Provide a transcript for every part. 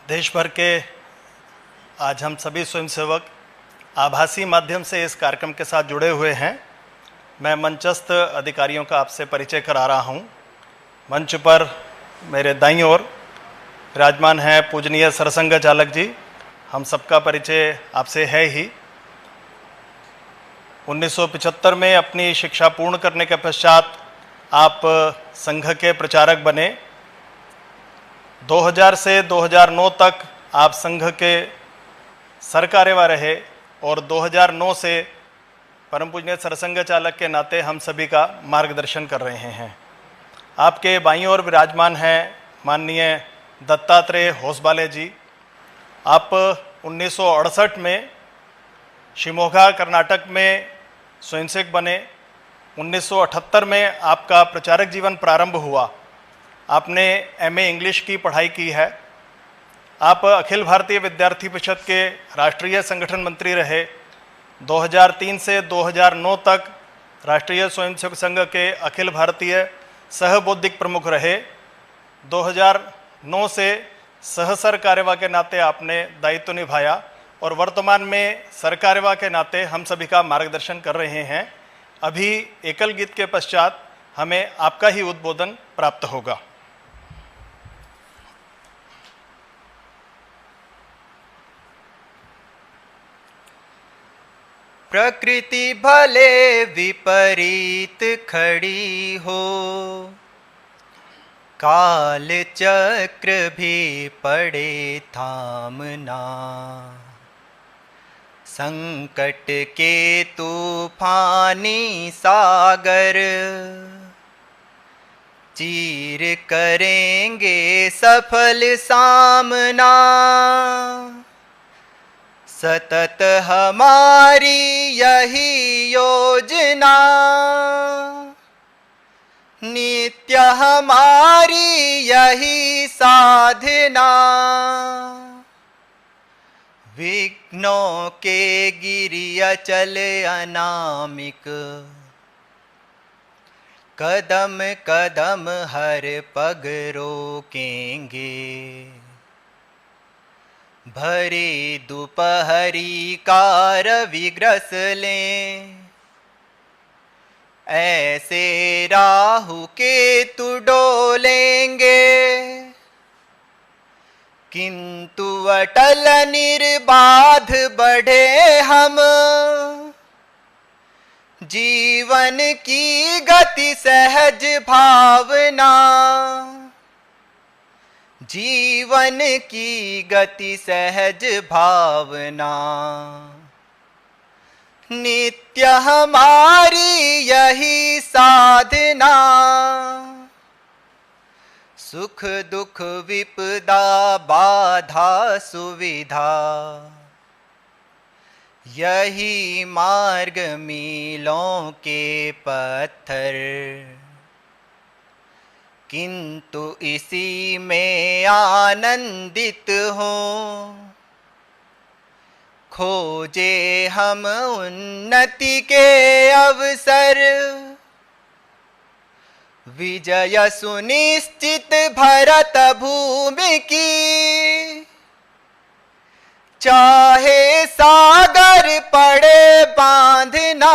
देश भर के आज हम सभी स्वयंसेवक आभासी माध्यम से इस कार्यक्रम के साथ जुड़े हुए हैं। मैं मंचस्थ अधिकारियों का आपसे परिचय करा रहा हूं। मंच पर मेरे दाईं ओर विराजमान हैं पूजनीय सरसंघ चालक जी। हम सबका परिचय आपसे है ही। 1975 में अपनी शिक्षा पूर्ण करने के पश्चात आप संघ के प्रचारक बने। 2000 से 2009 तक आप संघ के सरकार्यवाह रहे और 2009 से परम पूजनीय सरसंघ चालक के नाते हम सभी का मार्गदर्शन कर रहे हैं। आपके बाईं ओर विराजमान हैं माननीय दत्तात्रेय होसबाले जी। आप 1968 में शिमोगा कर्नाटक में स्वयंसेवक बने। 1978 में आपका प्रचारक जीवन प्रारंभ हुआ। आपने एमए इंग्लिश की पढ़ाई की है। आप अखिल भारतीय विद्यार्थी परिषद के राष्ट्रीय संगठन मंत्री रहे। 2003 से 2009 तक राष्ट्रीय स्वयंसेवक संघ के अखिल भारतीय सह बौद्धिक प्रमुख रहे। 2009 से सह सरकार्यवाह के नाते आपने दायित्व निभाया और वर्तमान में सरकार्यवाह के नाते हम सभी का मार्गदर्शन कर रहे हैं। अभी एकल गीत के पश्चात हमें आपका ही उद्बोधन प्राप्त होगा। प्रकृति भले विपरीत खड़ी हो, काल चक्र भी पड़े थामना। संकट के तूफानी सागर चीर करेंगे सफल सामना। सतत हमारी यही योजना, नित्य हमारी यही साधना। विघ्नों के गिरिया चले अनामिक, कदम कदम हर पग रोकेंगे। भरी दोपहरी का रवि ग्रस लें, ऐसे राहु केतु डोलेंगे। किंतु अटल निर्बाध बढ़े हम, जीवन की गति सहज भावना। जीवन की गति सहज भावना, नित्य हमारी यही साधना। सुख दुख विपदा बाधा सुविधा, यही मार्ग मीलों के पत्थर। किंतु इसी में आनंदित हो, खोजे हम उन्नति के अवसर। विजय सुनिश्चित भरत भूमि की, चाहे सागर पड़े बांधना।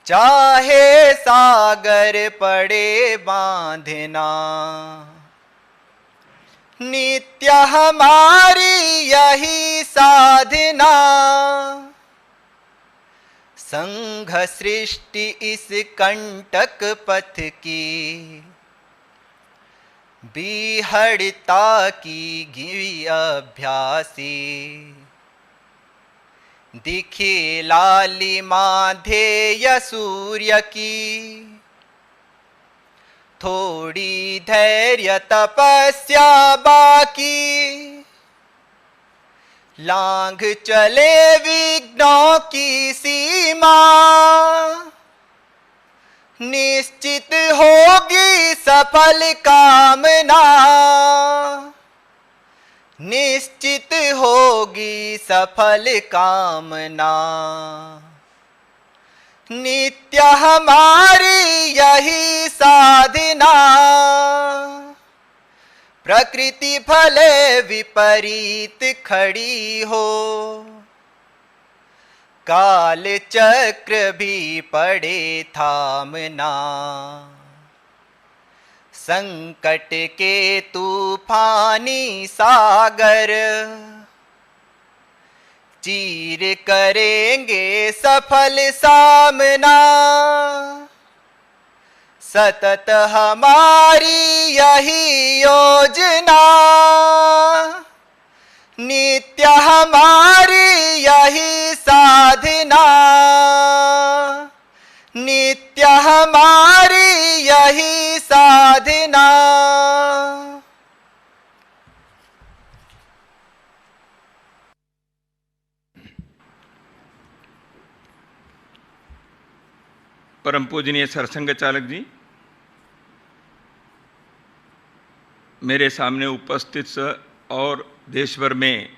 चाहे सागर पड़े बांधना, नित्य हमारी यही साधना। संघ सृष्टि इस कंटक पथ की, बिहड़ता की गिरी अभ्यासी। दिखे लालिमा ध्येय सूर्य की, थोड़ी धैर्य तपस्या बाकी। लांघ चले विघ्नों की सीमा, निश्चित होगी सफल कामना। निश्चित होगी सफल कामना। नित्य हमारी यही साधना। प्रकृति भले विपरीत खड़ी हो, काल चक्र भी पड़े थामना, संकट के तूफानी सागर चीर करेंगे सफल सामना। सतत हमारी यही योजना, नित्य हमारी यही साधना, नित्य हमारी यही साधना। परम पूजनीय सरसंघ चालक जी, मेरे सामने उपस्थित और देश भर में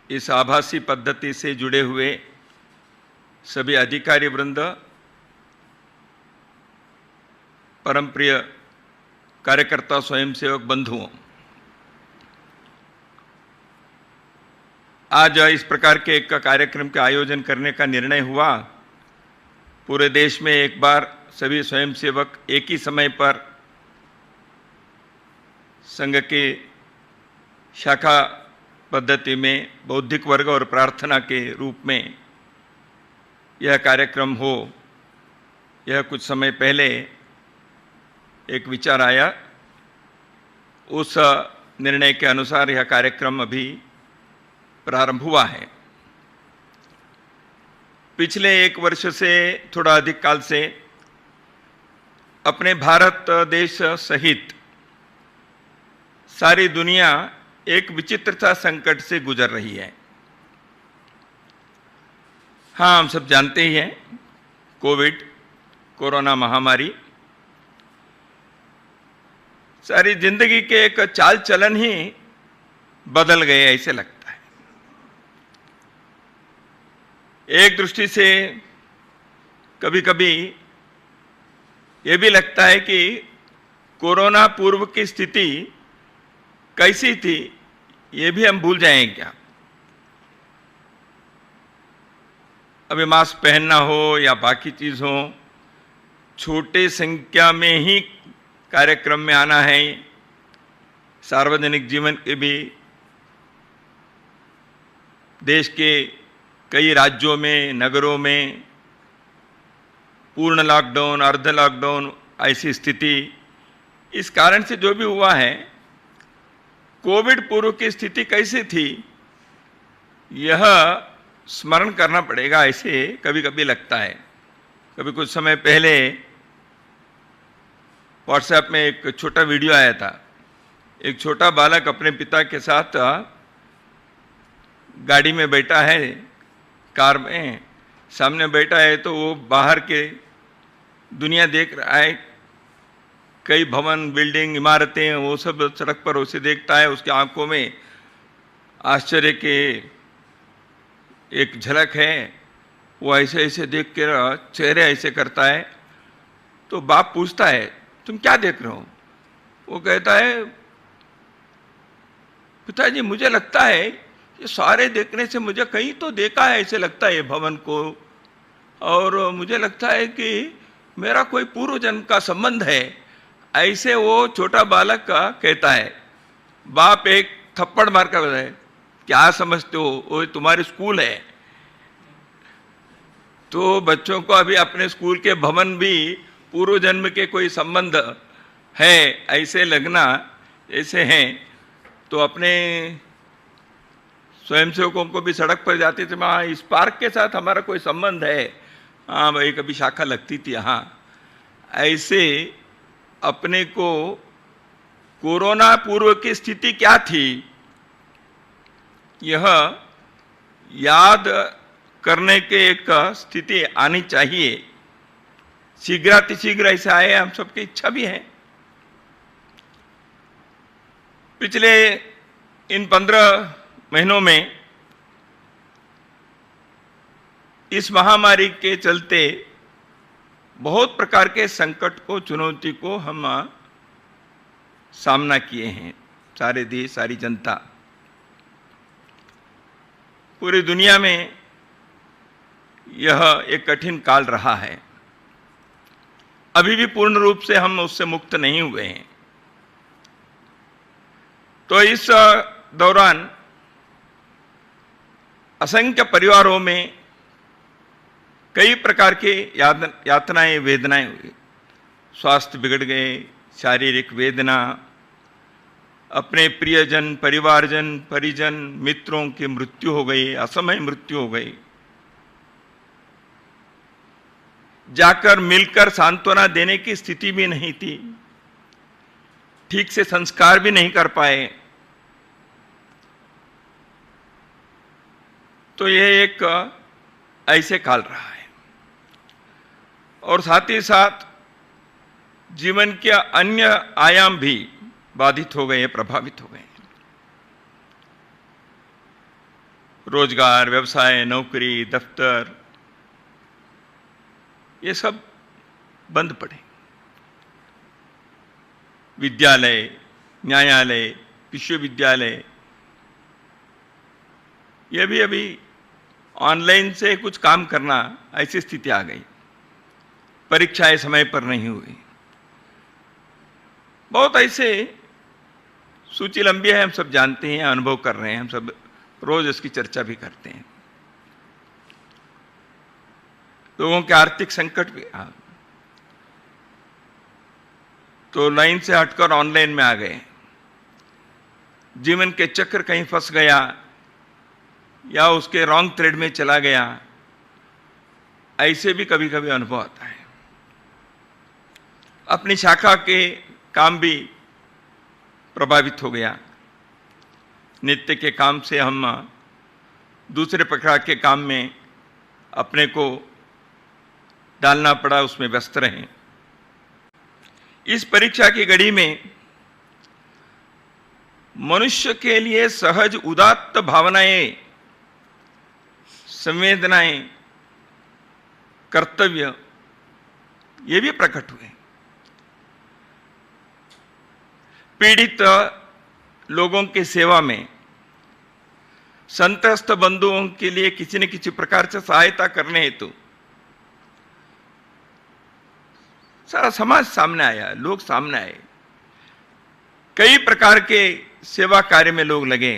इस आभासी पद्धति से जुड़े हुए सभी अधिकारी वृंद, परम प्रिय कार्यकर्ता स्वयंसेवक बंधुओं, आज इस प्रकार के एक कार्यक्रम के आयोजन करने का निर्णय हुआ। पूरे देश में एक बार सभी स्वयंसेवक एक ही समय पर संघ के शाखा पद्धति में बौद्धिक वर्ग और प्रार्थना के रूप में यह कार्यक्रम हो, यह कुछ समय पहले एक विचार आया। उस निर्णय के अनुसार यह कार्यक्रम अभी प्रारंभ हुआ है। पिछले एक वर्ष से थोड़ा अधिक काल से अपने भारत देश सहित सारी दुनिया एक विचित्रता संकट से गुजर रही है। हाँ, हम सब जानते ही हैं, कोरोना महामारी सारी जिंदगी के एक चाल चलन ही बदल गए ऐसे लगता है। एक दृष्टि से कभी कभी ये भी लगता है कि कोरोना पूर्व की स्थिति कैसी थी ये भी हम भूल जाएं क्या। अभी मास्क पहनना हो या बाकी चीज हो, छोटे संख्या में ही कार्यक्रम में आना है। सार्वजनिक जीवन के भी देश के कई राज्यों में, नगरों में पूर्ण लॉकडाउन, अर्ध लॉकडाउन ऐसी स्थिति। इस कारण से जो भी हुआ है, कोविड पूर्व की स्थिति कैसी थी यह स्मरण करना पड़ेगा, ऐसे कभी कभी लगता है। कभी कुछ समय पहले व्हाट्सएप में एक छोटा वीडियो आया था। एक छोटा बालक अपने पिता के साथ गाड़ी में बैठा है, कार में सामने बैठा है, तो वो बाहर के दुनिया देख रहा है। कई भवन, बिल्डिंग, इमारतें, वो सब सड़क पर उसे देखता है। उसकी आंखों में आश्चर्य के एक झलक है। वो ऐसे ऐसे देख कर चेहरे ऐसे करता है। तो बाप पूछता है, तुम क्या देख रहे हो? वो कहता है, पिताजी मुझे लगता है ये सारे देखने से मुझे कहीं तो देखा है ऐसे लगता है ये भवन को, और मुझे लगता है कि मेरा कोई पूर्व जन्म का संबंध है, ऐसे वो छोटा बालक का कहता है। बाप एक थप्पड़ मार कर बताए, क्या समझते हो, वो तुम्हारी स्कूल है। तो बच्चों को अभी अपने स्कूल के भवन भी पूर्व जन्म के कोई संबंध है ऐसे लगना ऐसे हैं। तो अपने स्वयंसेवकों को भी सड़क पर जाते थे, हाँ इस पार्क के साथ हमारा कोई संबंध है, हाँ भाई कभी शाखा लगती थी यहाँ। ऐसे अपने को कोरोना पूर्व की स्थिति क्या थी यह याद करने के एक स्थिति आनी चाहिए। शीघ्रातिशीघ्र ऐसे आए, हम सबकी इच्छा भी है। पिछले इन 15 महीनों में इस महामारी के चलते बहुत प्रकार के संकट को, चुनौती को हम सामना किए हैं, सारे देश, सारी जनता। पूरी दुनिया में यह एक कठिन काल रहा है। अभी भी पूर्ण रूप से हम उससे मुक्त नहीं हुए हैं। तो इस दौरान असंख्य परिवारों में कई प्रकार के यातनाएं, वेदनाएं हुई। स्वास्थ्य बिगड़ गए, शारीरिक वेदना, अपने प्रियजन, परिवारजन, परिजन, मित्रों की मृत्यु हो गई, असमय मृत्यु हो गई। जाकर मिलकर सांत्वना देने की स्थिति भी नहीं थी, ठीक से संस्कार भी नहीं कर पाए। तो यह एक ऐसे काल रहा है। और साथ ही साथ जीवन के अन्य आयाम भी बाधित हो गए, प्रभावित हो गए। रोजगार, व्यवसाय, नौकरी, दफ्तर, ये सब बंद पड़े। विद्यालय, न्यायालय, विश्वविद्यालय, ये भी अभी ऑनलाइन से कुछ काम करना, ऐसी स्थिति आ गई। परीक्षाएं समय पर नहीं हुई। बहुत ऐसे, सूची लंबी है, हम सब जानते हैं, अनुभव कर रहे हैं, हम सब रोज इसकी चर्चा भी करते हैं। लोगों के आर्थिक संकट भी तो लाइन से हटकर ऑनलाइन में आ गए। जीवन के चक्र कहीं फंस गया या उसके रॉन्ग थ्रेड में चला गया, ऐसे भी कभी कभी अनुभव आता है। अपनी शाखा के काम भी प्रभावित हो गया। नित्य के काम से हम दूसरे प्रकार के काम में अपने को डालना पड़ा, उसमें व्यस्त रहे। इस परीक्षा की घड़ी में मनुष्य के लिए सहज उदात्त भावनाएं, संवेदनाएं, कर्तव्य, ये भी प्रकट हुए। पीड़ित लोगों की सेवा में, संत्रस्त बंधुओं के लिए किसी न किसी प्रकार से सहायता करने हेतु सारा समाज सामने आया, लोग सामने आए। कई प्रकार के सेवा कार्य में लोग लगे,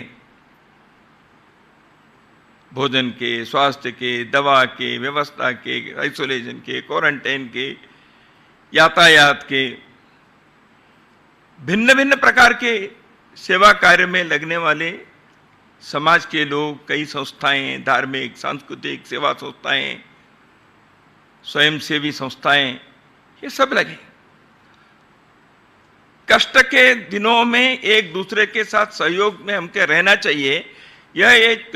भोजन के, स्वास्थ्य के, दवा के, व्यवस्था के, आइसोलेशन के, क्वारंटाइन के, यातायात के, भिन्न भिन्न प्रकार के सेवा कार्य में लगने वाले समाज के लोग, कई संस्थाएं, धार्मिक, सांस्कृतिक सेवा संस्थाएं, स्वयंसेवी संस्थाएं, ये सब लगे। कष्ट के दिनों में एक दूसरे के साथ सहयोग में हमके रहना चाहिए। यह एक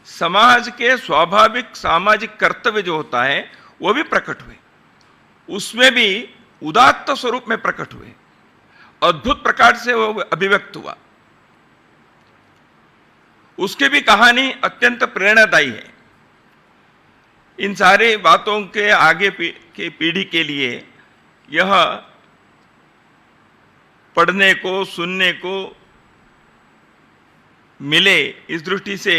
समाज के स्वाभाविक सामाजिक कर्तव्य जो होता है वो भी प्रकट हुए, उसमें भी उदात्त स्वरूप में प्रकट हुए, अद्भुत प्रकार से वो अभिव्यक्त हुआ। उसकी भी कहानी अत्यंत प्रेरणादायी है। इन सारे बातों के आगे की पीढ़ी के लिए यह पढ़ने को, सुनने को मिले, इस दृष्टि से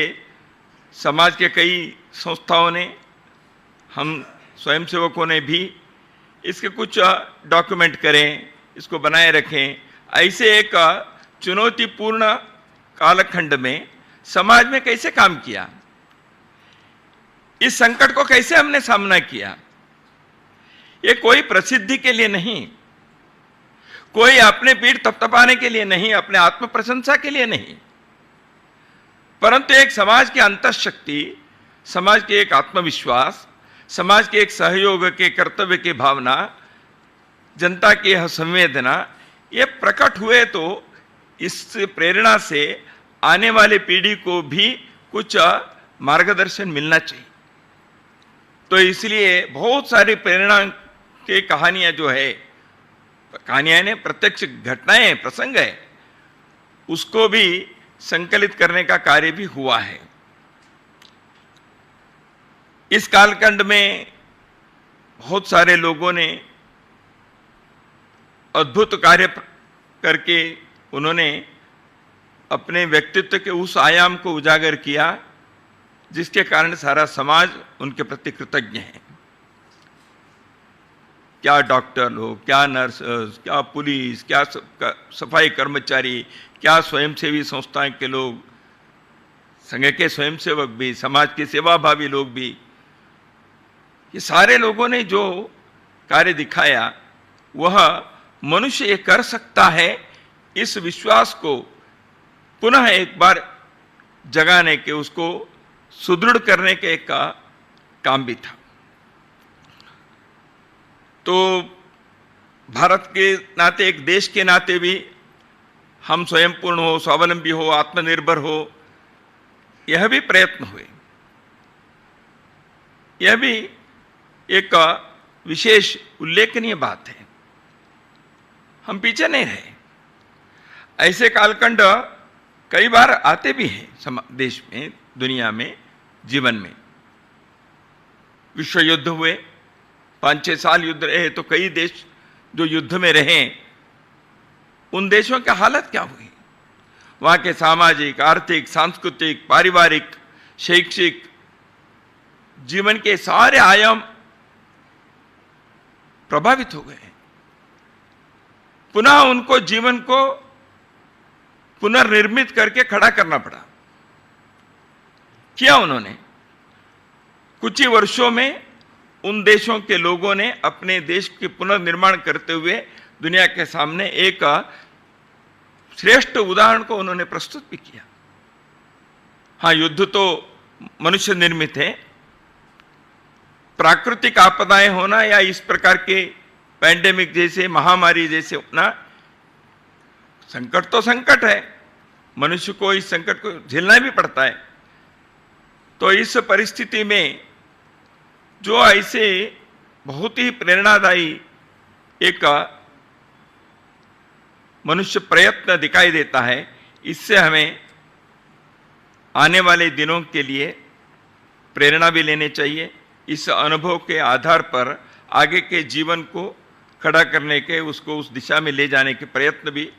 समाज के कई संस्थाओं ने, हम स्वयंसेवकों ने भी इसके कुछ डॉक्यूमेंट करें, इसको बनाए रखें। ऐसे एक चुनौतीपूर्ण कालखंड में समाज में कैसे काम किया, इस संकट को कैसे हमने सामना किया। ये कोई प्रसिद्धि के लिए नहीं, कोई अपने पीठ थपथपाने के लिए नहीं, अपने आत्म प्रशंसा के लिए नहीं, परंतु एक समाज की अंतःशक्ति, समाज के एक आत्मविश्वास, समाज के एक सहयोग के कर्तव्य की भावना, जनता की यह संवेदना, ये प्रकट हुए। तो इस प्रेरणा से आने वाले पीढ़ी को भी कुछ मार्गदर्शन मिलना चाहिए। तो इसलिए बहुत सारी प्रेरणा की कहानियां जो है, कहानियां ने प्रत्यक्ष घटनाएं, प्रसंग है, उसको भी संकलित करने का कार्य भी हुआ है। इस कालखंड में बहुत सारे लोगों ने अद्भुत कार्य करके उन्होंने अपने व्यक्तित्व के उस आयाम को उजागर किया जिसके कारण सारा समाज उनके प्रति कृतज्ञ है। क्या डॉक्टर हो, क्या नर्स, क्या पुलिस, क्या सफाई कर्मचारी, क्या स्वयंसेवी संस्थाएं के लोग, संघ के स्वयंसेवक भी, समाज के सेवाभावी लोग भी, ये सारे लोगों ने जो कार्य दिखाया वह मनुष्य ये कर सकता है, इस विश्वास को पुनः एक बार जगाने के, उसको सुदृढ़ करने के का काम भी था। तो भारत के नाते, एक देश के नाते भी हम स्वयं पूर्ण हो, स्वावलंबी हो, आत्मनिर्भर हो, यह भी प्रयत्न हुए। यह भी एक विशेष उल्लेखनीय बात है। हम पीछे नहीं रहे। ऐसे कालखंड कई बार आते भी हैं देश में, दुनिया में, जीवन में। विश्व युद्ध हुए, 5-6 साल युद्ध रहे, तो कई देश जो युद्ध में रहे, उन देशों की हालत क्या हुई? वहां के सामाजिक, आर्थिक, सांस्कृतिक, पारिवारिक, शैक्षिक जीवन के सारे आयाम प्रभावित हो गए। पुनः उनको जीवन को पुनर्निर्मित करके खड़ा करना पड़ा। किया उन्होंने। कुछ ही वर्षों में उन देशों के लोगों ने अपने देश के पुनर्निर्माण करते हुए दुनिया के सामने एक श्रेष्ठ उदाहरण को उन्होंने प्रस्तुत भी किया। हाँ, युद्ध तो मनुष्य निर्मित है। प्राकृतिक आपदाएं होना या इस प्रकार के पैंडेमिक जैसे, महामारी जैसे होना, संकट तो संकट है, मनुष्य को इस संकट को झेलना भी पड़ता है। तो इस परिस्थिति में जो ऐसे बहुत ही प्रेरणादायी एक मनुष्य प्रयत्न दिखाई देता है, इससे हमें आने वाले दिनों के लिए प्रेरणा भी लेनी चाहिए। इस अनुभव के आधार पर आगे के जीवन को खड़ा करने के, उसको उस दिशा में ले जाने के प्रयत्न भी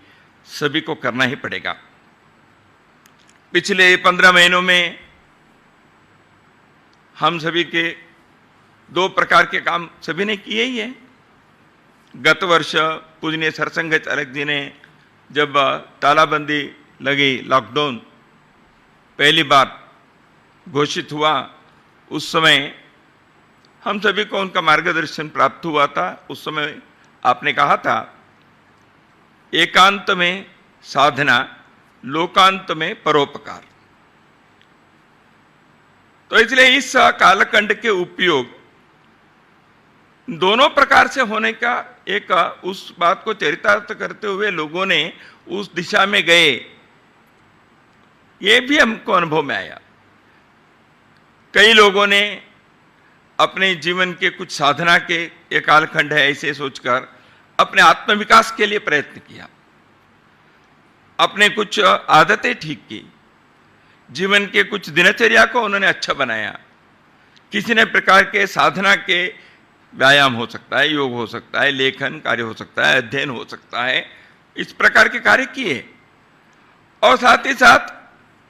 सभी को करना ही पड़ेगा। पिछले 15 महीनों में हम सभी के 2 प्रकार के काम सभी ने किए ही हैं। गत वर्ष पूजनीय सरसंघ चालक जी ने जब तालाबंदी लगी, लॉकडाउन पहली बार घोषित हुआ, उस समय हम सभी को उनका मार्गदर्शन प्राप्त हुआ था। उस समय आपने कहा था, एकांत में साधना, लोकांत में परोपकार। तो इसलिए इस कालखंड के उपयोग दोनों प्रकार से होने का एक उस बात को चरितार्थ करते हुए लोगों ने उस दिशा में गए, ये भी हमको अनुभव में आया। कई लोगों ने अपने जीवन के कुछ साधना के, ये कालखंड है ऐसे सोचकर अपने आत्मविकास के लिए प्रयत्न किया, अपने कुछ आदतें ठीक की, जीवन के कुछ दिनचर्या को उन्होंने अच्छा बनाया। किसी ने प्रकार के साधना के व्यायाम हो सकता है, योग हो सकता है, लेखन कार्य हो सकता है, अध्ययन हो सकता है, इस प्रकार के कार्य किए। और साथ ही साथ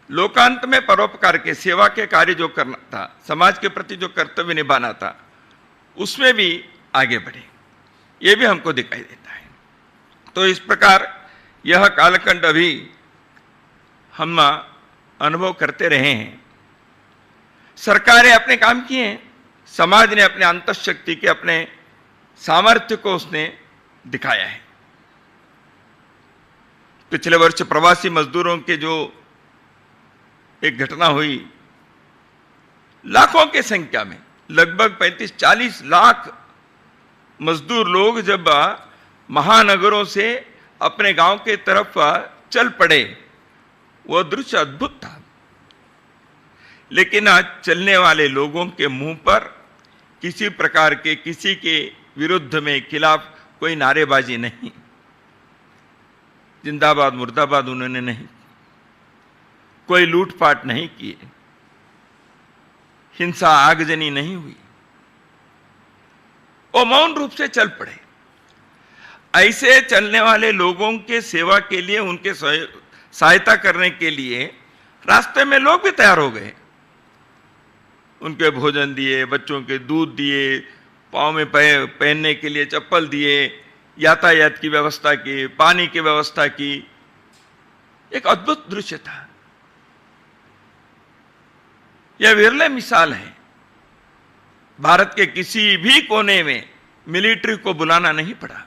लोकांत में परोपकार के, सेवा के कार्य जो करना था, समाज के प्रति जो कर्तव्य निभाना था, उसमें भी आगे बढ़े। ये भी हमको दिखाई देता है। तो इस प्रकार यह कालखंड अभी हम अनुभव करते रहे हैं। सरकारें अपने काम किए हैं, समाज ने अपने अंतःशक्ति के, अपने सामर्थ्य को उसने दिखाया है। पिछले वर्ष प्रवासी मजदूरों के जो एक घटना हुई, लाखों की संख्या में, लगभग 35-40 लाख मजदूर लोग जब महानगरों से अपने गांव के तरफ चल पड़े, वह दृश्य अद्भुत था। लेकिन आज चलने वाले लोगों के मुंह पर किसी प्रकार के, किसी के विरुद्ध में, खिलाफ कोई नारेबाजी नहीं, जिंदाबाद मुर्दाबाद उन्होंने नहीं, कोई लूटपाट नहीं किए, हिंसा आगजनी नहीं हुई, वो मौन रूप से चल पड़े। ऐसे चलने वाले लोगों के सेवा के लिए, उनके सहायता करने के लिए रास्ते में लोग भी तैयार हो गए। उनके भोजन दिए, बच्चों के दूध दिए, पाँव में पहनने के लिए चप्पल दिए, यातायात की व्यवस्था की, पानी की व्यवस्था की। एक अद्भुत दृश्य था। यह विरले मिसाल है। भारत के किसी भी कोने में मिलिट्री को बुलाना नहीं पड़ा।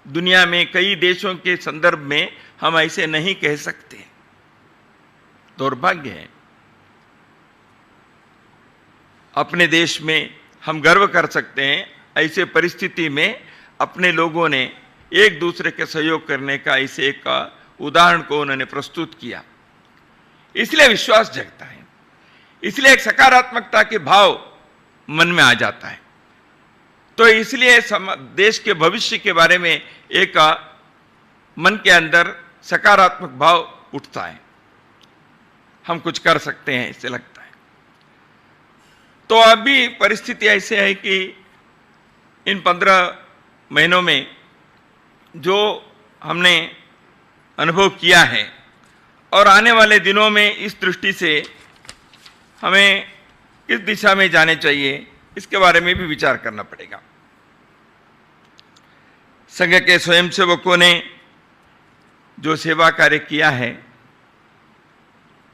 दुनिया में कई देशों के संदर्भ में हम ऐसे नहीं कह सकते। दुर्भाग्य है। अपने देश में हम गर्व कर सकते हैं, ऐसे परिस्थिति में अपने लोगों ने एक दूसरे के सहयोग करने का ऐसे एक उदाहरण को उन्होंने प्रस्तुत किया। इसलिए विश्वास जगता है, इसलिए एक सकारात्मकता के भाव मन में आ जाता है। तो इसलिए देश के भविष्य के बारे में एक मन के अंदर सकारात्मक भाव उठता है। हम कुछ कर सकते हैं, इससे लगता है। तो अभी परिस्थिति ऐसे है कि इन 15 महीनों में जो हमने अनुभव किया है और आने वाले दिनों में इस दृष्टि से हमें किस दिशा में जाने चाहिए, इसके बारे में भी विचार करना पड़ेगा। संघ के स्वयंसेवकों ने जो सेवा कार्य किया है,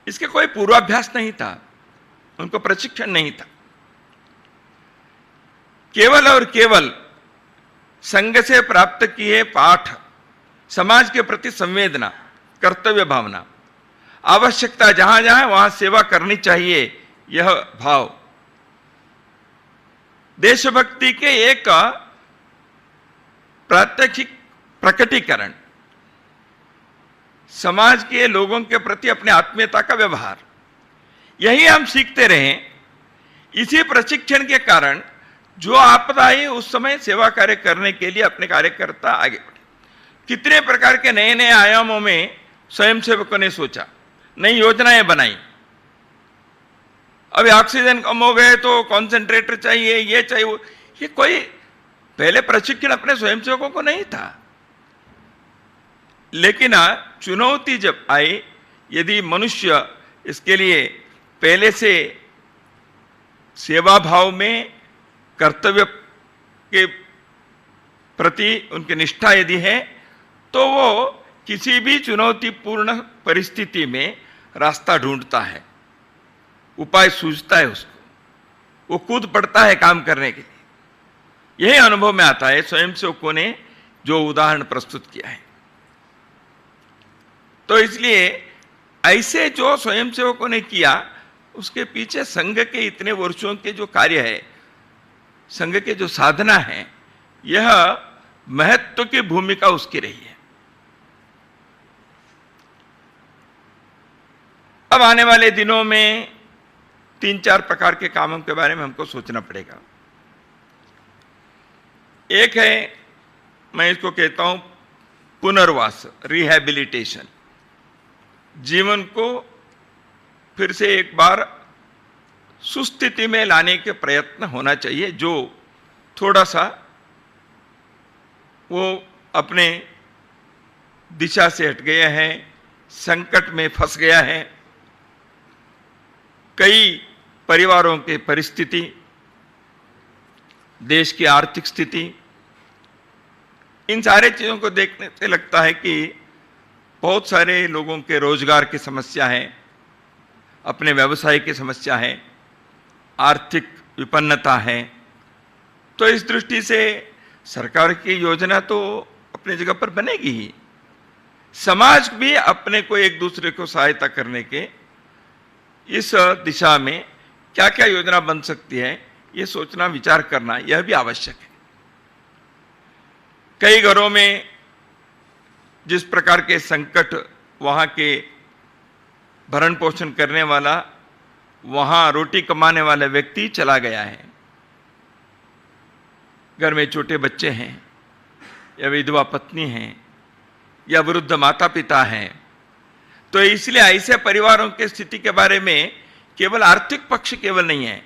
इसके कोई पूर्वाभ्यास नहीं था, उनको प्रशिक्षण नहीं था। केवल और केवल संघ से प्राप्त किए पाठ, समाज के प्रति संवेदना, कर्तव्य भावना, आवश्यकता जहां जहां वहां सेवा करनी चाहिए, यह भाव, देशभक्ति के एक प्रात्यक्षिक प्रकटीकरण, समाज के लोगों के प्रति अपने आत्मीयता का व्यवहार, यही हम सीखते रहे। इसी प्रशिक्षण के कारण जो आपदा आई, उस समय सेवा कार्य करने के लिए अपने कार्यकर्ता आगे बढ़े। कितने प्रकार के नए नए आयामों में स्वयंसेवकों ने सोचा, नई योजनाएं बनाई। अभी ऑक्सीजन कम हो गए तो कॉन्सेंट्रेटर चाहिए, ये चाहिए वो। ये कोई पहले प्रशिक्षण अपने स्वयंसेवकों को नहीं था। लेकिन चुनौती जब आई, यदि मनुष्य इसके लिए पहले से सेवा भाव में, कर्तव्य के प्रति उनकी निष्ठा यदि है, तो वो किसी भी चुनौतीपूर्ण परिस्थिति में रास्ता ढूंढता है, उपाय सूझता है उसको, वो कूद पड़ता है काम करने के लिए। यही अनुभव में आता है स्वयंसेवकों ने जो उदाहरण प्रस्तुत किया है। तो इसलिए ऐसे जो स्वयंसेवकों ने किया, उसके पीछे संघ के इतने वर्षों के जो कार्य है, संघ के जो साधना है, यह महत्व की भूमिका उसकी रही है। अब आने वाले दिनों में 3-4 प्रकार के कामों के बारे में हमको सोचना पड़ेगा। एक है, मैं इसको कहता हूं पुनर्वास, रिहैबिलिटेशन। जीवन को फिर से एक बार सुस्थिति में लाने के प्रयत्न होना चाहिए। जो थोड़ा सा वो अपने दिशा से हट गया है, संकट में फंस गया है, कई परिवारों की परिस्थिति, देश की आर्थिक स्थिति, इन सारे चीजों को देखने से लगता है कि बहुत सारे लोगों के रोजगार की समस्या है, अपने व्यवसाय की समस्या है, आर्थिक विपन्नता है। तो इस दृष्टि से सरकार की योजना तो अपनी जगह पर बनेगी ही। समाज भी अपने को एक दूसरे को सहायता करने के इस दिशा में क्या क्या योजना बन सकती है, ये सोचना, विचार करना, यह भी आवश्यक है। कई घरों में जिस प्रकार के संकट, वहां के भरण पोषण करने वाला, वहां रोटी कमाने वाला व्यक्ति चला गया है, घर में छोटे बच्चे हैं, या विधवा पत्नी हैं, या वृद्ध माता पिता हैं, तो इसलिए ऐसे परिवारों के स्थिति के बारे में केवल आर्थिक पक्ष केवल नहीं है,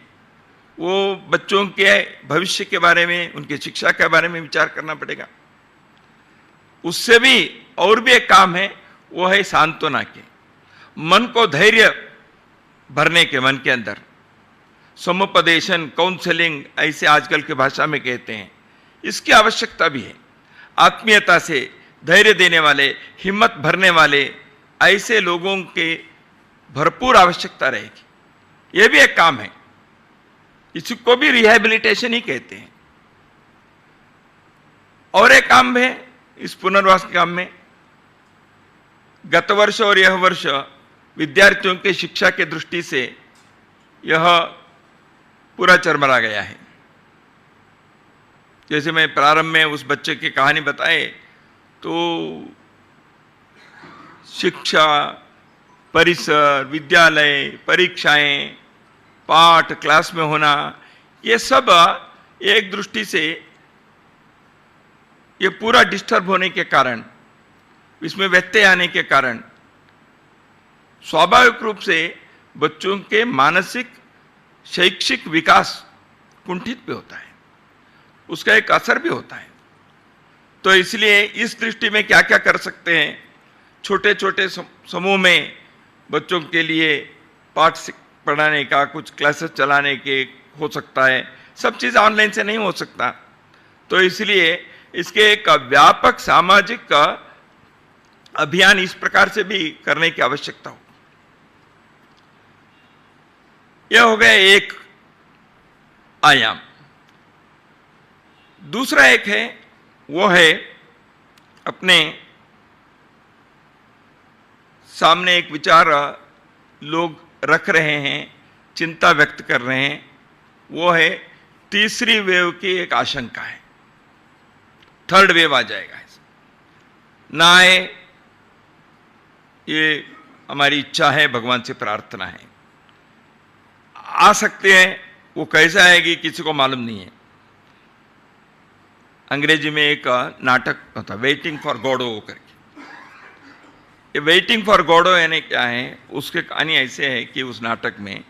वो बच्चों के भविष्य के बारे में, उनकी शिक्षा के बारे में विचार करना पड़ेगा। उससे भी और भी एक काम है, वो है सांत्वना के, मन को धैर्य भरने के, मन के अंदर समुपदेशन, काउंसलिंग ऐसे आजकल की भाषा में कहते हैं, इसकी आवश्यकता भी है। आत्मीयता से धैर्य देने वाले, हिम्मत भरने वाले ऐसे लोगों के भरपूर आवश्यकता रहेगी। यह भी एक काम है, इसको भी रिहैबिलिटेशन ही कहते हैं। और एक काम है इस पुनर्वास के काम में, गत वर्ष और यह वर्ष विद्यार्थियों के शिक्षा के दृष्टि से यह पूरा चरमरा गया है। जैसे मैं प्रारंभ में उस बच्चे की कहानी बताए, तो शिक्षा, परिसर, विद्यालय, परीक्षाएं, पाठ क्लास में होना, ये सब एक दृष्टि से ये पूरा डिस्टर्ब होने के कारण, इसमें व्यत्यय आने के कारण स्वाभाविक रूप से बच्चों के मानसिक शैक्षिक विकास कुंठित भी होता है, उसका एक असर भी होता है। तो इसलिए इस दृष्टि में क्या क्या कर सकते हैं, छोटे छोटे समूह में बच्चों के लिए पाठ पढ़ाने का, कुछ क्लासेस चलाने के हो सकता है। सब चीज़ ऑनलाइन से नहीं हो सकता, तो इसलिए इसके एक व्यापक सामाजिक अभियान इस प्रकार से भी करने की आवश्यकता हो। यह हो गया एक आयाम। दूसरा एक है, वो है अपने सामने एक विचार लोग रख रहे हैं, चिंता व्यक्त कर रहे हैं, वो है तीसरी वेव की एक आशंका है, थर्ड वेव आ जाएगा। ना आए ये हमारी इच्छा है, भगवान से प्रार्थना है। आ सकते हैं, वो कैसे आएगी किसी को मालूम नहीं है। अंग्रेजी में एक नाटक होता, वेटिंग फॉर गॉडो करके। ये वेटिंग फॉर गॉडो यानी क्या है, उसके कहानी ऐसे है कि उस नाटक में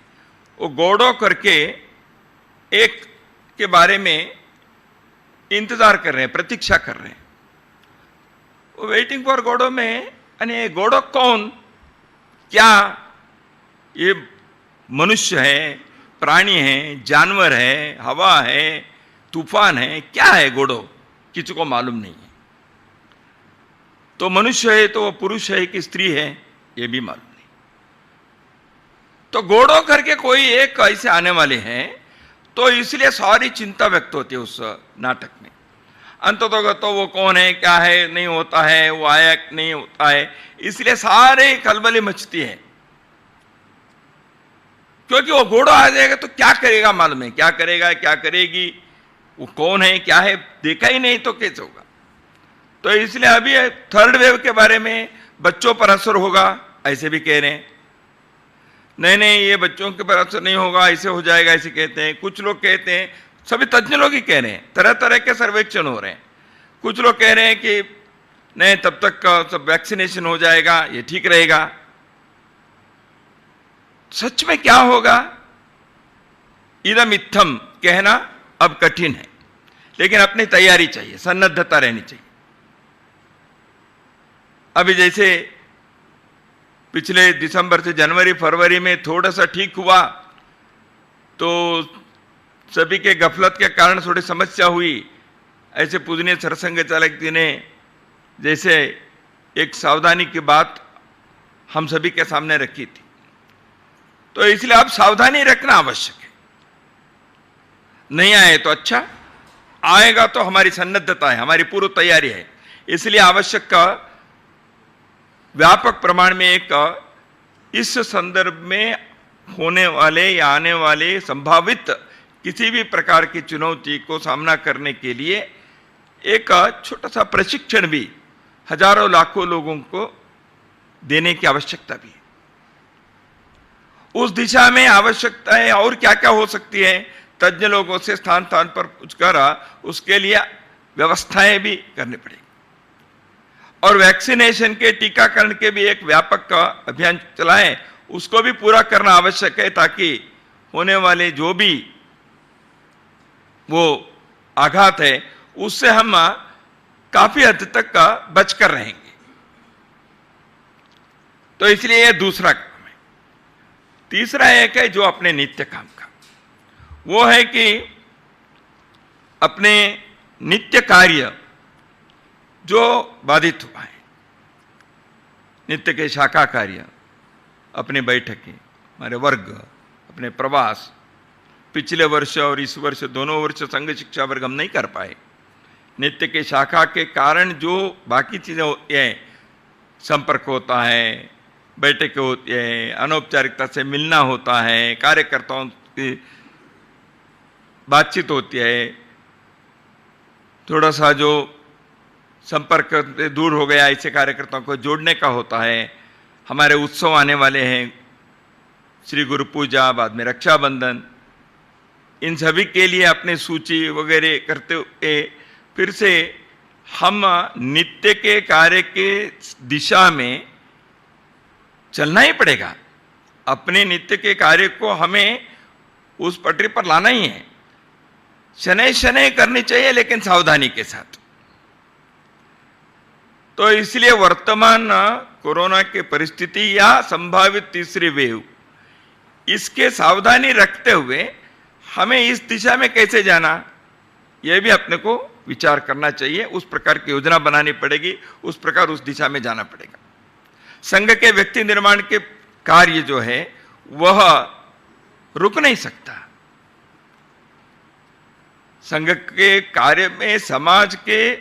वो गॉडो करके एक के बारे में इंतजार कर रहे हैं, प्रतीक्षा कर रहे हैं। वो वेटिंग फॉर गॉडो में यानी गॉडो कौन, क्या ये मनुष्य है, प्राणी है, जानवर है, हवा है, तूफान है, क्या है गॉडो, किसी को मालूम नहीं है। तो मनुष्य है तो वो पुरुष है कि स्त्री है, ये भी मालूम नहीं। तो गॉडो करके कोई एक ऐसे आने वाले हैं, तो इसलिए सारी चिंता व्यक्त होती है उस नाटक में। अंततः तो वो कौन है, क्या है, नहीं होता है, वो आया नहीं होता है, इसलिए सारे खलबली मचती है। क्योंकि वो घोड़ा आ जाएगा तो क्या करेगा मालूम है, क्या करेगा, क्या करेगी, वो कौन है, क्या है, देखा ही नहीं तो कैसे होगा। तो इसलिए अभी थर्ड वेव के बारे में बच्चों पर असर होगा ऐसे भी कह रहे हैं। नहीं नहीं, ये बच्चों के पर असर नहीं होगा, ऐसे हो जाएगा ऐसे कहते हैं। कुछ लोग कहते हैं, सभी तज्ञ लोग ही कह रहे हैं, तरह तरह के सर्वेक्षण हो रहे हैं। कुछ लोग कह रहे हैं कि नहीं, तब तक सब वैक्सीनेशन हो जाएगा, ये ठीक रहेगा। सच में क्या होगा, इदम इत्थम कहना अब कठिन है, लेकिन अपनी तैयारी चाहिए, सन्नद्धता रहनी चाहिए। अभी जैसे पिछले दिसंबर से जनवरी फरवरी में थोड़ा सा ठीक हुआ, तो सभी के गफलत के कारण थोड़ी समस्या हुई। ऐसे पूजनीय सरसंघ चालक जी ने जैसे एक सावधानी की बात हम सभी के सामने रखी थी, तो इसलिए अब सावधानी रखना आवश्यक है। नहीं आए तो अच्छा, आएगा तो हमारी सन्नद्धता है, हमारी पूर्व तैयारी है। इसलिए आवश्यक व्यापक प्रमाण में एक इस संदर्भ में होने वाले या आने वाले संभावित किसी भी प्रकार की चुनौती को सामना करने के लिए एक छोटा सा प्रशिक्षण भी हजारों लाखों लोगों को देने की आवश्यकता भी है। उस दिशा में आवश्यकताएं और क्या क्या हो सकती है, तज्ञ लोगों से स्थान स्थान पर पूछकर उसके लिए व्यवस्थाएं भी करनी पड़ेगी। और वैक्सीनेशन के, टीकाकरण के भी एक व्यापक अभियान चलाएं, उसको भी पूरा करना आवश्यक है, ताकि होने वाले जो भी वो आघात है उससे हम काफी हद तक का बचकर रहेंगे। तो इसलिए यह दूसरा काम है। तीसरा एक है जो अपने नित्य काम का, वो है कि अपने नित्य कार्य जो बाधित हुआ है, नित्य के शाखा कार्य, अपने बैठकें, हमारे वर्ग, अपने प्रवास, पिछले वर्ष और इस वर्ष दोनों वर्ष संघ शिक्षा वर्ग हम नहीं कर पाए। नित्य के शाखा के कारण जो बाकी चीजें होती हैं, संपर्क होता है, बैठकें होती है, अनौपचारिकता से मिलना होता है, कार्यकर्ताओं की बातचीत होती है, थोड़ा सा जो संपर्क से दूर हो गया ऐसे कार्यकर्ताओं को जोड़ने का होता है। हमारे उत्सव आने वाले हैं, श्री गुरु पूजा, बाद में रक्षाबंधन, इन सभी के लिए अपने सूची वगैरह करते हुए फिर से हम नित्य के कार्य के दिशा में चलना ही पड़ेगा। अपने नित्य के कार्य को हमें उस पटरी पर लाना ही है। शनै शनै करनी चाहिए, लेकिन सावधानी के साथ। तो इसलिए वर्तमान कोरोना की परिस्थिति या संभावित तीसरी वेव, इसके सावधानी रखते हुए हमें इस दिशा में कैसे जाना, यह भी अपने को विचार करना चाहिए। उस प्रकार की योजना बनानी पड़ेगी, उस प्रकार उस दिशा में जाना पड़ेगा। संघ के व्यक्ति निर्माण के कार्य जो है वह रुक नहीं सकता। संघ के कार्य में समाज के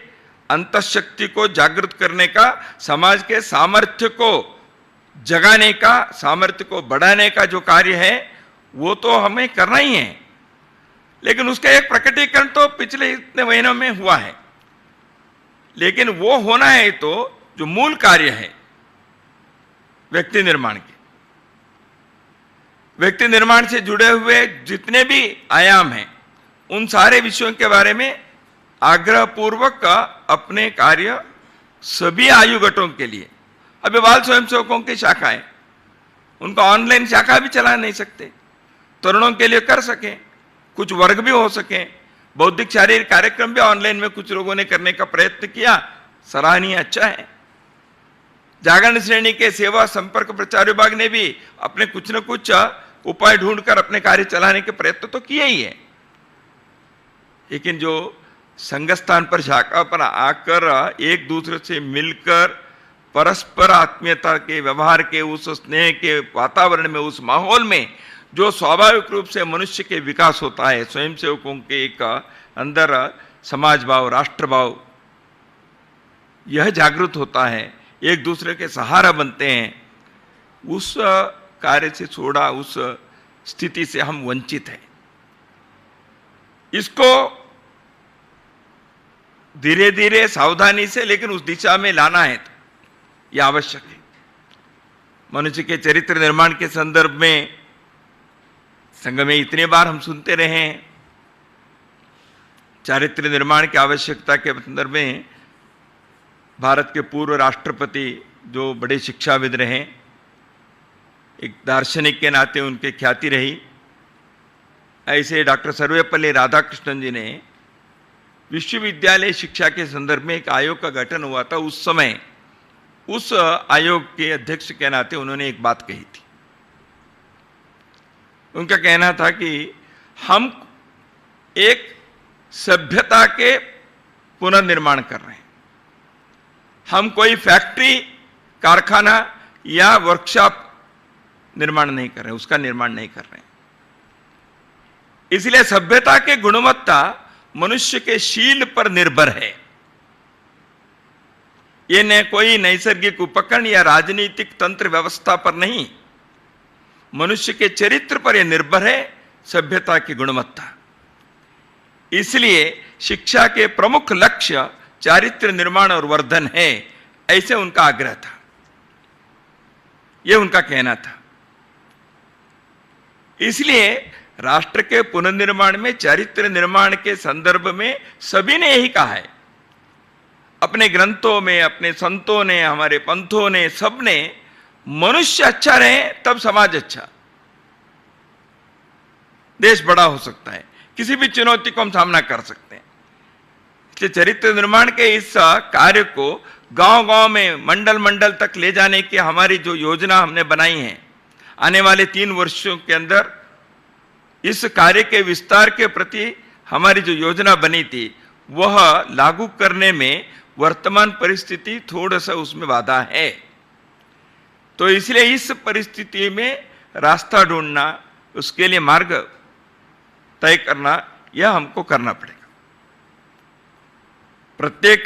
अंतःशक्ति को जागृत करने का, समाज के सामर्थ्य को जगाने का, सामर्थ्य को बढ़ाने का जो कार्य है वो तो हमें करना ही है। लेकिन उसका एक प्रकटीकरण तो पिछले इतने महीनों में हुआ है, लेकिन वो होना है तो जो मूल कार्य है व्यक्ति निर्माण के, व्यक्ति निर्माण से जुड़े हुए जितने भी आयाम हैं, उन सारे विषयों के बारे में आग्रह पूर्वक अपने कार्य सभी आयु गटों के लिए, अभी बाल स्वयंसेवकों की शाखा है, उनका ऑनलाइन शाखा भी चला नहीं सकते, तरुणों के लिए कर सके, कुछ वर्ग भी हो सके, बौद्धिक शारीरिक कार्यक्रम भी ऑनलाइन में कुछ लोगों ने करने का प्रयत्न किया, सराहनीय, अच्छा है। जागरण श्रेणी के सेवा संपर्क प्रचार विभाग ने भी अपने कुछ न कुछ उपाय ढूंढकर अपने कार्य चलाने के प्रयत्न तो किए ही है। लेकिन जो संघ स्थान पर शाखा पर आकर एक दूसरे से मिलकर परस्पर आत्मीयता के व्यवहार के, उस स्नेह के वातावरण में, उस माहौल में जो स्वाभाविक रूप से मनुष्य के विकास होता है, स्वयंसेवकों के एक अंदर समाज भाव, राष्ट्र भाव, यह जागृत होता है, एक दूसरे के सहारा बनते हैं, उस कार्य से छोड़ा, उस स्थिति से हम वंचित हैं। इसको धीरे धीरे सावधानी से लेकिन उस दिशा में लाना है, तो यह आवश्यक है। मनुष्य के चरित्र निर्माण के संदर्भ में संघ में इतने बार हम सुनते रहे हैं, चारित्र निर्माण की आवश्यकता के संदर्भ में भारत के पूर्व राष्ट्रपति जो बड़े शिक्षाविद रहे, एक दार्शनिक के नाते उनकी ख्याति रही, ऐसे डॉक्टर सर्वपल्ली राधाकृष्णन जी ने विश्वविद्यालय शिक्षा के संदर्भ में एक आयोग का गठन हुआ था। उस समय उस आयोग के अध्यक्ष के नाते उन्होंने एक बात कही थी। उनका कहना था कि हम एक सभ्यता के पुनर्निर्माण कर रहे हैं, हम कोई फैक्ट्री, कारखाना या वर्कशॉप निर्माण नहीं कर रहे, उसका निर्माण नहीं कर रहे। इसलिए सभ्यता की गुणवत्ता मनुष्य के शील पर निर्भर है। ये न कोई नैसर्गिक उपकरण या राजनीतिक तंत्र व्यवस्था पर नहीं, मनुष्य के चरित्र पर यह निर्भर है, सभ्यता की गुणवत्ता। इसलिए शिक्षा के प्रमुख लक्ष्य चारित्र निर्माण और वर्धन है, ऐसे उनका आग्रह था, यह उनका कहना था। इसलिए राष्ट्र के पुनर्निर्माण में चारित्र निर्माण के संदर्भ में सभी ने यही कहा है, अपने ग्रंथों में, अपने संतों ने, हमारे पंथों ने, सब ने, मनुष्य अच्छा रहे तब समाज अच्छा, देश बड़ा हो सकता है, किसी भी चुनौती को हम सामना कर सकते हैं। चरित्र निर्माण के इस कार्य को गांव-गांव में, मंडल-मंडल तक ले जाने की हमारी जो योजना हमने बनाई है, आने वाले 3 वर्षों के अंदर इस कार्य के विस्तार के प्रति हमारी जो योजना बनी थी, वह लागू करने में वर्तमान परिस्थिति थोड़ा सा उसमें बाधा है। तो इसलिए इस परिस्थिति में रास्ता ढूंढना, उसके लिए मार्ग तय करना, यह हमको करना पड़ेगा। प्रत्येक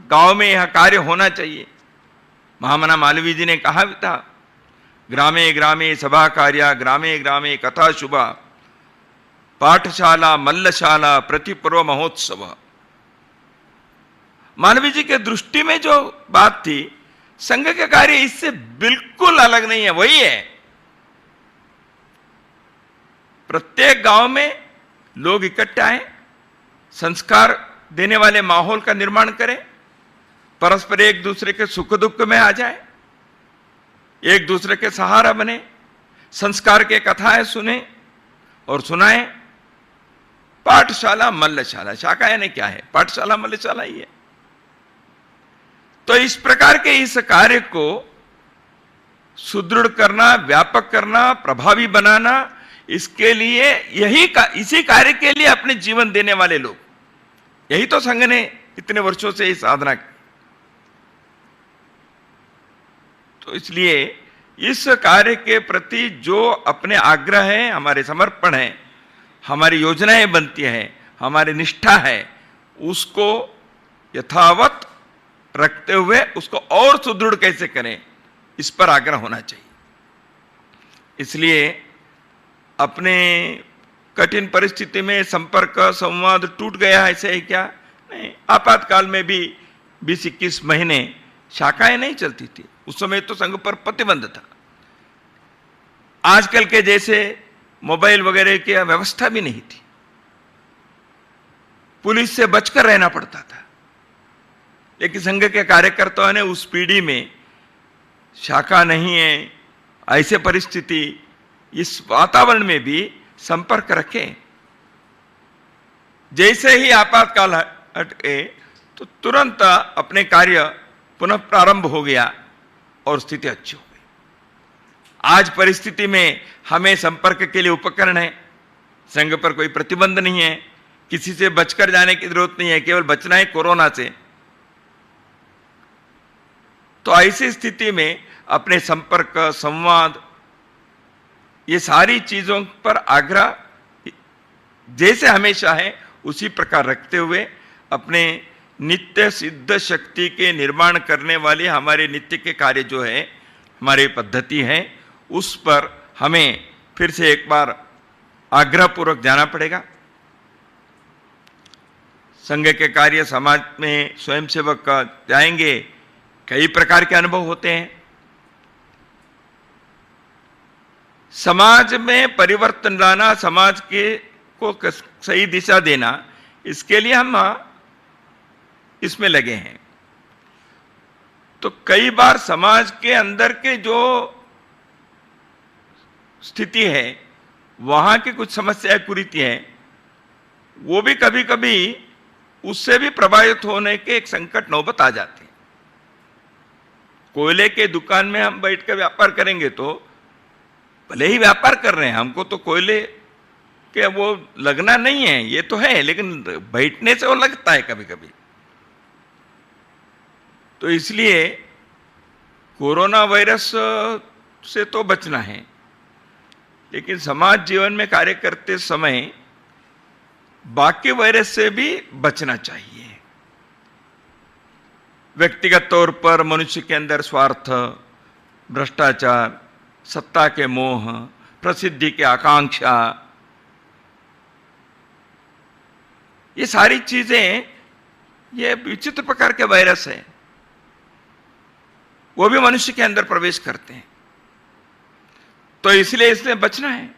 गांव में यह कार्य होना चाहिए। महामना मालवीय जी ने कहा भी था, ग्रामे ग्रामे सभा कार्या, ग्रामे ग्रामे कथा शुभा, पाठशाला मल्लशाला प्रतिपर्व महोत्सव। मालवीय जी के दृष्टि में जो बात थी, संघ के कार्य इससे बिल्कुल अलग नहीं है, वही है। प्रत्येक गांव में लोग इकट्ठा आए, संस्कार देने वाले माहौल का निर्माण करें, परस्पर एक दूसरे के सुख दुख में आ जाए, एक दूसरे के सहारा बने, संस्कार के कथाएं सुने और सुनाएं। पाठशाला मल्लशाला, शाखा यानी क्या है? पाठशाला मल्लशाला ही है। तो इस प्रकार के इस कार्य को सुदृढ़ करना, व्यापक करना, प्रभावी बनाना, इसके लिए इसी कार्य के लिए अपने जीवन देने वाले लोग, यही तो संघ ने इतने वर्षों से इस साधना की। तो इसलिए इस कार्य के प्रति जो अपने आग्रह है, हमारे समर्पण है, हमारी योजनाएं बनती हैं, हमारी निष्ठा है, उसको यथावत रखते हुए उसको और सुदृढ़ कैसे करें, इस पर आग्रह होना चाहिए। इसलिए अपने कठिन परिस्थिति में संपर्क संवाद टूट गया, ऐसे ही क्या नहीं। आपातकाल में भी 20-21 महीने शाखाएं नहीं चलती थी, उस समय तो संघ पर प्रतिबंध था। आजकल के जैसे मोबाइल वगैरह की व्यवस्था भी नहीं थी, पुलिस से बचकर रहना पड़ता था। लेकिन संघ के कार्यकर्ताओं ने उस पीढ़ी में शाखा नहीं है, ऐसे परिस्थिति, इस वातावरण में भी संपर्क रखे। जैसे ही आपातकाल हटे तो तुरंत अपने कार्य पुनः प्रारंभ हो गया और स्थिति अच्छी हो गई। आज परिस्थिति में हमें संपर्क के लिए उपकरण है, संघ पर कोई प्रतिबंध नहीं है, किसी से बचकर जाने की जरूरत नहीं है, केवल बचना है कोरोना से। तो ऐसी स्थिति में अपने संपर्क, संवाद, ये सारी चीजों पर आग्रह जैसे हमेशा है उसी प्रकार रखते हुए अपने नित्य सिद्ध शक्ति के निर्माण करने वाले हमारे नित्य के कार्य जो है, हमारी पद्धति है, उस पर हमें फिर से एक बार आग्रहपूर्वक जाना पड़ेगा। संघ के कार्य समाज में स्वयंसेवक जाएंगे, कई प्रकार के अनुभव होते हैं। समाज में परिवर्तन लाना, समाज के को सही दिशा देना, इसके लिए हम इसमें लगे हैं। तो कई बार समाज के अंदर के जो स्थिति है, वहां की कुछ समस्याएं कुरीति हैं, वो भी कभी कभी उससे भी प्रभावित होने के एक संकट नौबत आ जाते हैं। कोयले के दुकान में हम बैठ कर व्यापार करेंगे तो भले ही व्यापार कर रहे हैं, हमको तो कोयले के वो लगना नहीं है, ये तो है, लेकिन बैठने से वो लगता है कभी कभी। तो इसलिए कोरोना वायरस से तो बचना है, लेकिन समाज जीवन में कार्य करते समय बाकी वायरस से भी बचना चाहिए। व्यक्तिगत तौर पर मनुष्य के अंदर स्वार्थ, भ्रष्टाचार, सत्ता के मोह, प्रसिद्धि की आकांक्षा, ये सारी चीजें, ये विचित्र प्रकार के वायरस है, वो भी मनुष्य के अंदर प्रवेश करते हैं। तो इसलिए इससे बचना है।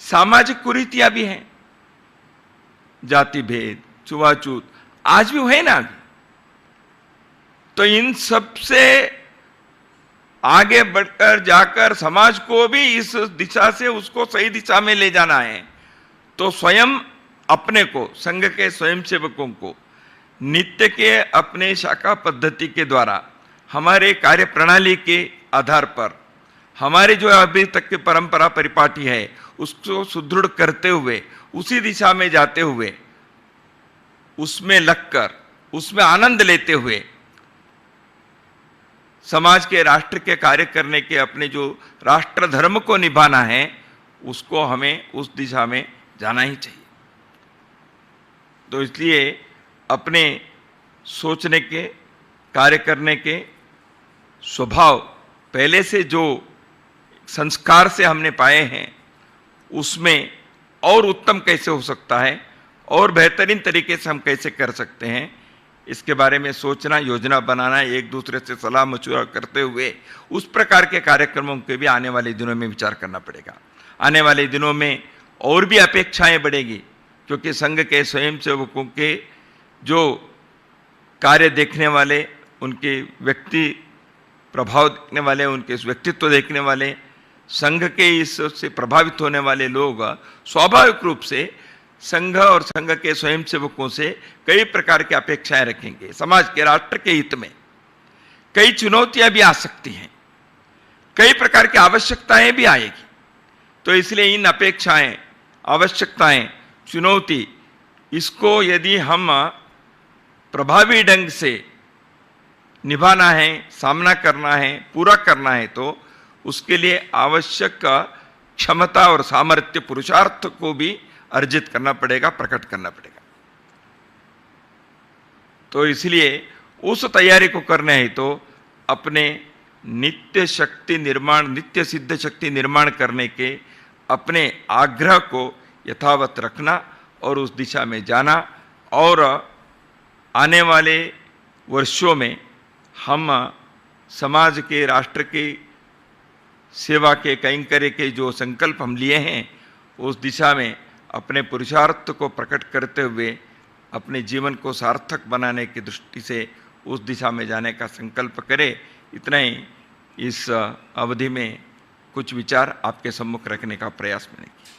सामाजिक कुरीतियां भी हैं, जाति भेद, छुआछूत, आज भी है ना अभी। तो इन सब से आगे बढ़कर जाकर समाज को भी इस दिशा से उसको सही दिशा में ले जाना है। तो स्वयं अपने को, संघ के स्वयंसेवकों को नित्य के अपने शाखा पद्धति के द्वारा हमारे कार्य प्रणाली के आधार पर हमारे जो अभी तक की परंपरा परिपाटी है उसको सुदृढ़ करते हुए उसी दिशा में जाते हुए उसमें लगकर उसमें आनंद लेते हुए समाज के राष्ट्र के कार्य करने के अपने जो राष्ट्र धर्म को निभाना है उसको हमें उस दिशा में जाना ही चाहिए। तो इसलिए अपने सोचने के कार्य करने के स्वभाव पहले से जो संस्कार से हमने पाए हैं उसमें और उत्तम कैसे हो सकता है और बेहतरीन तरीके से हम कैसे कर सकते हैं इसके बारे में सोचना, योजना बनाना, एक दूसरे से सलाह मशवरा करते हुए उस प्रकार के कार्यक्रमों के भी आने वाले दिनों में विचार करना पड़ेगा। आने वाले दिनों में और भी अपेक्षाएं बढ़ेगी क्योंकि संघ के स्वयंसेवकों के जो कार्य देखने वाले, उनके व्यक्ति प्रभाव देखने वाले, उनके व्यक्तित्व देखने वाले, संघ के इससे प्रभावित होने वाले लोग स्वाभाविक रूप से संघ और संघ के स्वयंसेवकों से कई प्रकार की अपेक्षाएं रखेंगे। समाज के राष्ट्र के हित में कई चुनौतियां भी आ सकती हैं, कई प्रकार की आवश्यकताएं भी आएगी। तो इसलिए इन अपेक्षाएं, आवश्यकताएं, चुनौती, इसको यदि हम प्रभावी ढंग से निभाना है, सामना करना है, पूरा करना है तो उसके लिए आवश्यक क्षमता और सामर्थ्य, पुरुषार्थ को भी अर्जित करना पड़ेगा, प्रकट करना पड़ेगा। तो इसलिए उस तैयारी को करना है तो अपने नित्य शक्ति निर्माण, नित्य सिद्ध शक्ति निर्माण करने के अपने आग्रह को यथावत रखना और उस दिशा में जाना और आने वाले वर्षों में हम समाज के, राष्ट्र के सेवा के, कैंकर्य के जो संकल्प हम लिए हैं उस दिशा में अपने पुरुषार्थ को प्रकट करते हुए अपने जीवन को सार्थक बनाने की दृष्टि से उस दिशा में जाने का संकल्प करें। इतना ही इस अवधि में कुछ विचार आपके सम्मुख रखने का प्रयास मैंने किया।